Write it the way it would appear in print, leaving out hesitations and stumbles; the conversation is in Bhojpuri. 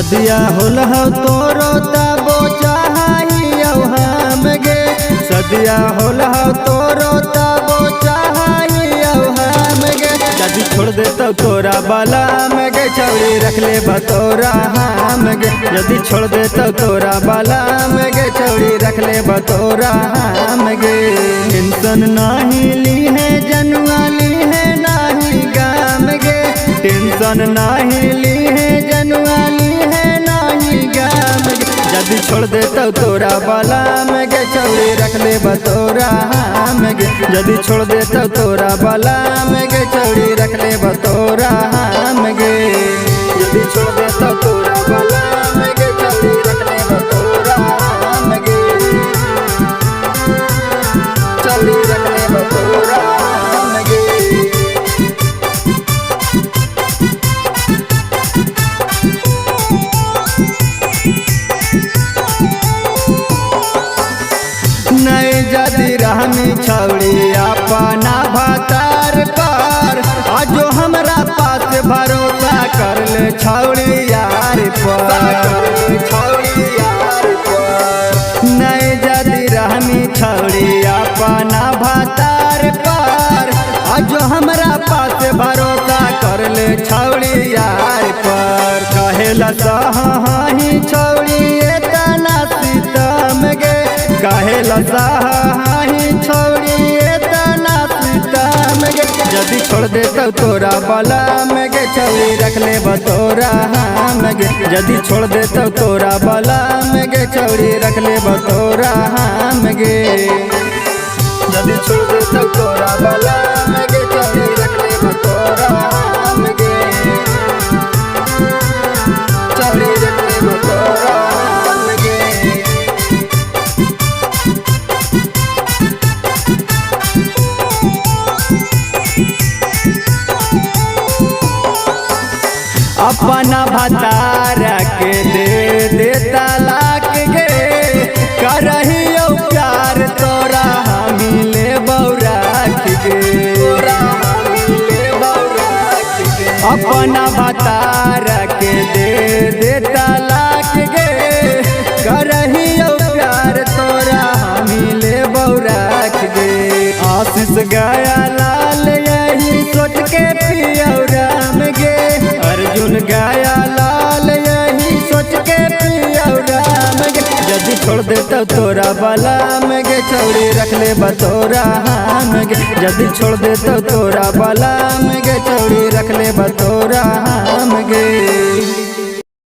सदिया होल हो तोरो तबो चाही हम गे, सदिया होल हो तोरो तबो चाही हम गे। यदि छोड़ देता तोरा बाला में गे छौड़ी रख ले बतोरा हम गे, यदि छोड़ देता तोरा बाला में गे छौड़ी रख ले बतोरा हम गे। टेंशन नहीं ली है जनुआ ली है नहीं गाम गे, टेंशन नहीं ली है जनुआ ली है नहीं गाम गे। यदि छोड़ देता तोरा बाला में गे छौड़ी रख ले बतोरा हम गे, यदि छोड़ देता तोरा बाला में गे छौड़ी रख ले बतोरा हम गे। यदि छोड़ देता तोरा बाला में गे छौड़ी रख ले बतोरा हम गे, छौड़ी रख ले बतोरा हम गे। नहीं जदि रहमी छौड़ी अपना भतार पर, आजो हमरा पास भरोसा कर ले छौड़ी यार पर, छौड़ी यार पर। नहीं जदि रहमी छौड़ी अपना भतार पर, आजो हमरा पास भरोसा कर ले छौड़ी यार पर। कहेला सही छौड़ी एतना सीतम गे, कहेला सही छौड़ी एतना सीतम गे। यदि छोड़ देता तोरा बाला में गे छौड़ी रख ले बतोरा हम गे, यदि छोड़ देता तोरा बाला में गे छौड़ी रख ले बतोरा हम गे। यदि छोड़ देता तोरा बाला में गे छौड़ी रख ले बतोरा हम गे, छौड़ी रख ले बतोरा हम गे। अपना भतार के दे तलाक गे, करहियो प्यार तोरा हमी ले बौराख गे, अपना भतार के दे तलाक गे, करहियो प्यार तोरा हमी ले बौराख गे। आशीष गया लाल यही सोच के पियो राम गे, अर्जुन गया लाल यही सोच के पियो राम गे। यदि छोड़ देता तोरा बाला में गे छौड़ी रख ले बतोरा हम गे, यदि छोड़ देता तोरा बाला में गे छौड़ी रख ले बतोरा हम गे।